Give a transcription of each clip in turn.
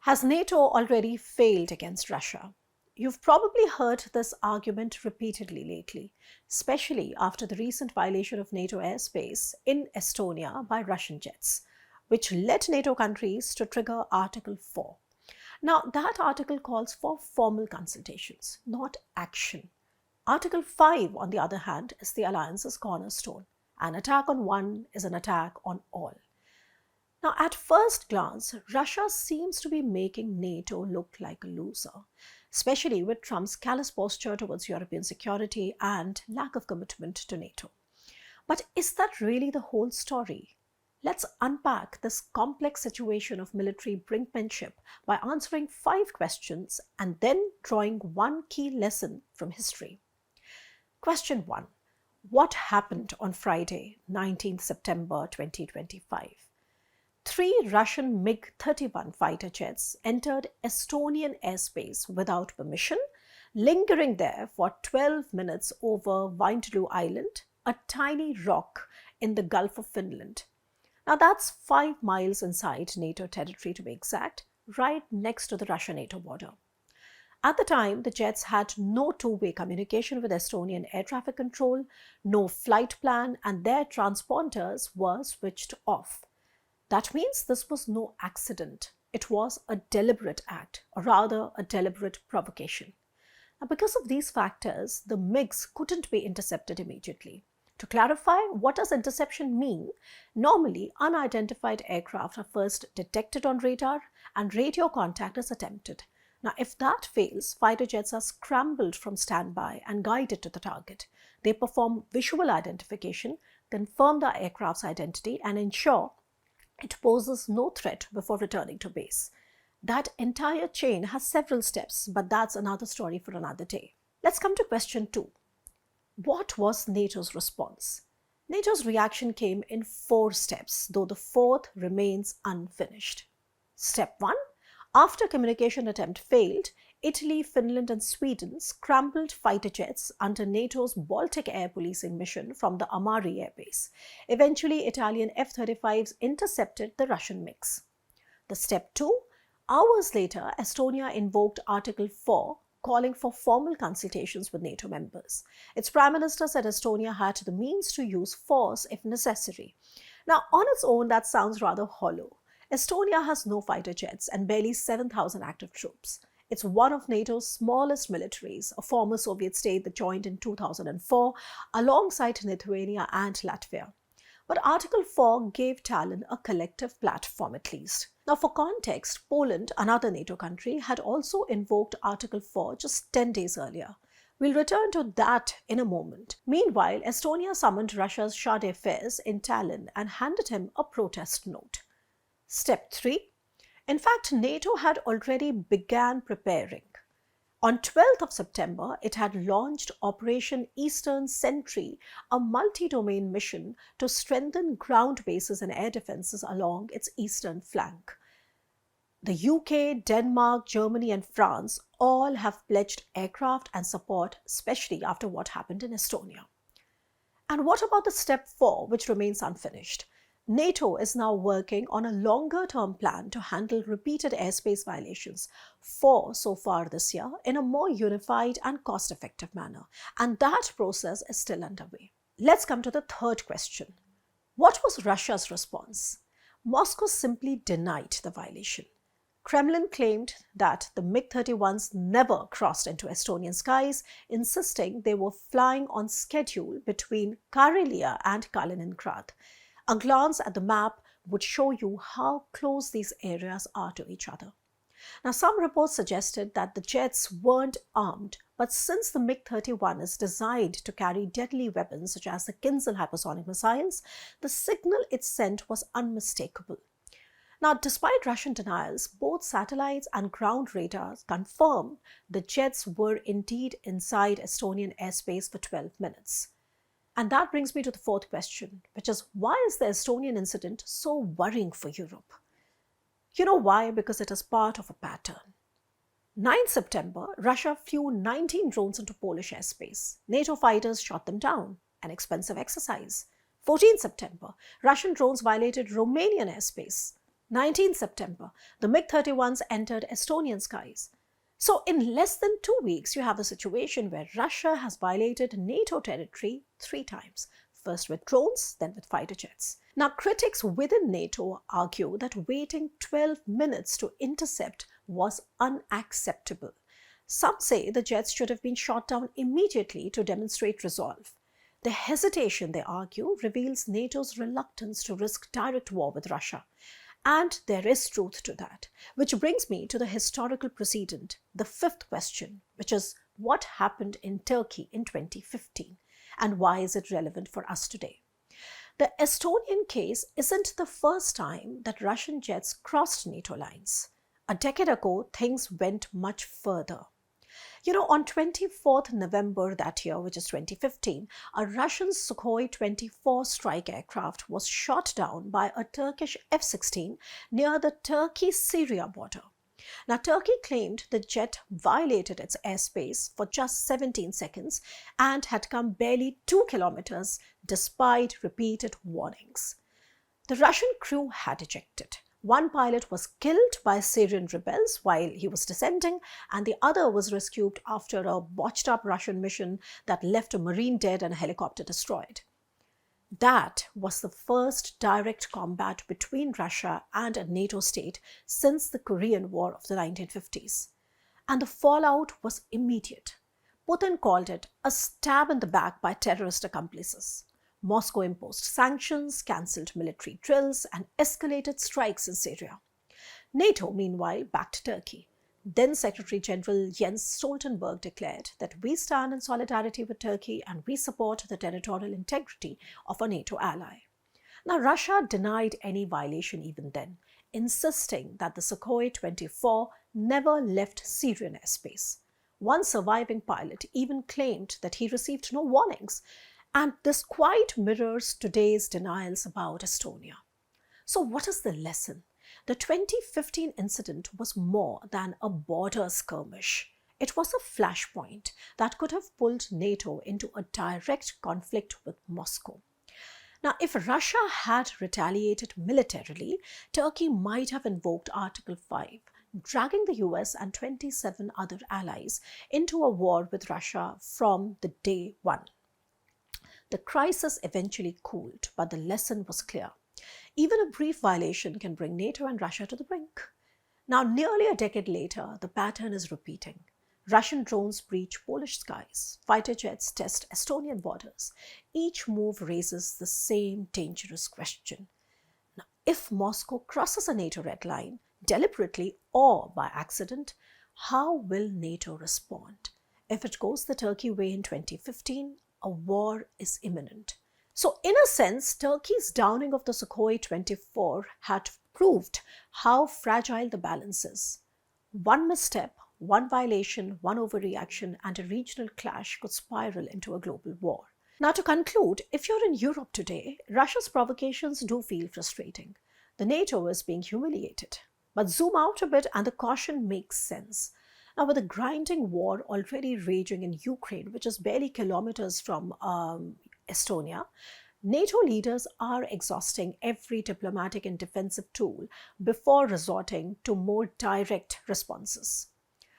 Has NATO already failed against Russia? You've probably heard this argument repeatedly lately, especially after the recent violation of NATO airspace in Estonia by Russian jets, which led NATO countries to trigger Article 4. Now, that article calls for formal consultations, not action. Article 5, on the other hand, is the alliance's cornerstone. An attack on one is an attack on all. Now, at first glance, Russia seems to be making NATO look like a loser, especially with Trump's callous posture towards European security and lack of commitment to NATO. But is that really the whole story? Let's unpack this complex situation of military brinkmanship by answering 5 questions and then drawing one key lesson from history. Question 1. What happened on Friday, 19th September 2025? 3 Russian MiG-31 fighter jets entered Estonian airspace without permission, lingering there for 12 minutes over Vindaloo Island, a tiny rock in the Gulf of Finland. Now that's 5 miles inside NATO territory to be exact, right next to the Russia-NATO border. At the time, the jets had no two-way communication with Estonian air traffic control, no flight plan, and their transponders were switched off. That means this was no accident. It was a deliberate act, or rather a deliberate provocation. Now, because of these factors, the MiGs couldn't be intercepted immediately. To clarify, what does interception mean? Normally, unidentified aircraft are first detected on radar and radio contact is attempted. Now, if that fails, fighter jets are scrambled from standby and guided to the target. They perform visual identification, confirm the aircraft's identity, and ensure it poses no threat before returning to base. That entire chain has several steps, but that's another story for another day. Let's come to question 2. What was NATO's response? NATO's reaction came in 4 steps, though the 4th remains unfinished. Step 1. After communication attempt failed, Italy, Finland and Sweden scrambled fighter jets under NATO's Baltic air policing mission from the Amari airbase. Eventually, Italian F-35s intercepted the Russian MiGs. The step 2, hours later, Estonia invoked Article 4, calling for formal consultations with NATO members. Its Prime Minister said Estonia had the means to use force if necessary. Now, on its own, that sounds rather hollow. Estonia has no fighter jets and barely 7,000 active troops. It's one of NATO's smallest militaries, a former Soviet state that joined in 2004 alongside Lithuania and Latvia. But Article 4 gave Tallinn a collective platform at least. Now for context, Poland, another NATO country, had also invoked Article 4 just 10 days earlier. We'll return to that in a moment. Meanwhile, Estonia summoned Russia's Shah d'Affaires in Tallinn and handed him a protest note. Step 3. In fact, NATO had already began preparing. On 12th of September, it had launched Operation Eastern Sentry, a multi-domain mission to strengthen ground bases and air defenses along its eastern flank. The UK, Denmark, Germany and France all have pledged aircraft and support, especially after what happened in Estonia. And what about the step 4, which remains unfinished? NATO is now working on a longer-term plan to handle repeated airspace violations, 4 so far this year, in a more unified and cost-effective manner. And that process is still underway. Let's come to the 3rd question. What was Russia's response? Moscow simply denied the violation. Kremlin claimed that the MiG-31s never crossed into Estonian skies, insisting they were flying on schedule between Karelia and Kaliningrad. A glance at the map would show you how close these areas are to each other. Now, some reports suggested that the jets weren't armed, but since the MiG-31 is designed to carry deadly weapons such as the Kinzhal hypersonic missiles, the signal it sent was unmistakable. Now, despite Russian denials, both satellites and ground radars confirm the jets were indeed inside Estonian airspace for 12 minutes. And that brings me to the 4th question, which is, why is the Estonian incident so worrying for Europe? You know why? Because it is part of a pattern. 9th September, Russia flew 19 drones into Polish airspace. NATO fighters shot them down, an expensive exercise. 14th September, Russian drones violated Romanian airspace. 19th September, the MiG-31s entered Estonian skies. So in less than 2 weeks, you have a situation where Russia has violated NATO territory 3 times. First with drones, then with fighter jets. Now, critics within NATO argue that waiting 12 minutes to intercept was unacceptable. Some say the jets should have been shot down immediately to demonstrate resolve. The hesitation, they argue, reveals NATO's reluctance to risk direct war with Russia. And there is truth to that, which brings me to the historical precedent, the 5th question, which is what happened in Turkey in 2015 and why is it relevant for us today? The Estonian case isn't the first time that Russian jets crossed NATO lines. A decade ago, things went much further. On 24th November that year, which is 2015, a Russian Sukhoi 24 strike aircraft was shot down by a Turkish F-16 near the Turkey-Syria border. Now, Turkey claimed the jet violated its airspace for just 17 seconds and had come barely 2 kilometers despite repeated warnings. The Russian crew had ejected. One pilot was killed by Syrian rebels while he was descending, and the other was rescued after a botched-up Russian mission that left a Marine dead and a helicopter destroyed. That was the first direct combat between Russia and a NATO state since the Korean War of the 1950s. And the fallout was immediate. Putin called it a stab in the back by terrorist accomplices. Moscow imposed sanctions, cancelled military drills, and escalated strikes in Syria. NATO, meanwhile, backed Turkey. Then Secretary General Jens Stoltenberg declared that we stand in solidarity with Turkey and we support the territorial integrity of a NATO ally. Now, Russia denied any violation even then, insisting that the Sukhoi 24 never left Syrian airspace. One surviving pilot even claimed that he received no warnings, and this quite mirrors today's denials about Estonia. So what is the lesson? The 2015 incident was more than a border skirmish. It was a flashpoint that could have pulled NATO into a direct conflict with Moscow. Now, if Russia had retaliated militarily, Turkey might have invoked Article 5, dragging the US and 27 other allies into a war with Russia from the day one. The crisis eventually cooled, but the lesson was clear. Even a brief violation can bring NATO and Russia to the brink. Now, nearly a decade later, the pattern is repeating. Russian drones breach Polish skies. Fighter jets test Estonian borders. Each move raises the same dangerous question. Now, if Moscow crosses a NATO red line, deliberately or by accident, how will NATO respond? If it goes the Turkey way in 2015, a war is imminent. So in a sense, Turkey's downing of the Sukhoi 24 had proved how fragile the balance is. One misstep, one violation, one overreaction, and a regional clash could spiral into a global war. Now, to conclude, if you're in Europe today, Russia's provocations do feel frustrating. The NATO is being humiliated. But zoom out a bit and the caution makes sense. Now, with a grinding war already raging in Ukraine, which is barely kilometers from Estonia, NATO leaders are exhausting every diplomatic and defensive tool before resorting to more direct responses.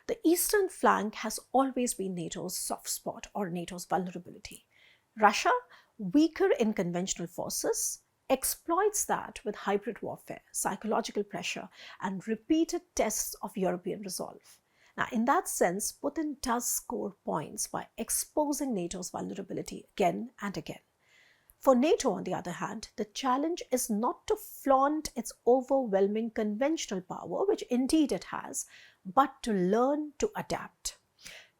The eastern flank has always been NATO's soft spot or NATO's vulnerability. Russia, weaker in conventional forces, exploits that with hybrid warfare, psychological pressure, and repeated tests of European resolve. Now, in that sense, Putin does score points by exposing NATO's vulnerability again and again. For NATO, on the other hand, the challenge is not to flaunt its overwhelming conventional power, which indeed it has, but to learn to adapt.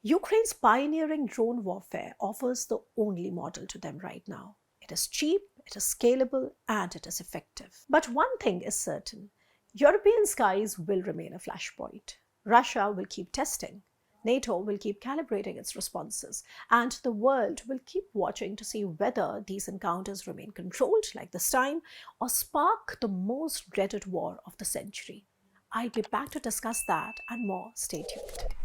Ukraine's pioneering drone warfare offers the only model to them right now. It is cheap, it is scalable, and it is effective. But one thing is certain, European skies will remain a flashpoint. Russia will keep testing. NATO will keep calibrating its responses, and the world will keep watching to see whether these encounters remain controlled like this time or spark the most dreaded war of the century. I'll be back to discuss that and more. Stay tuned.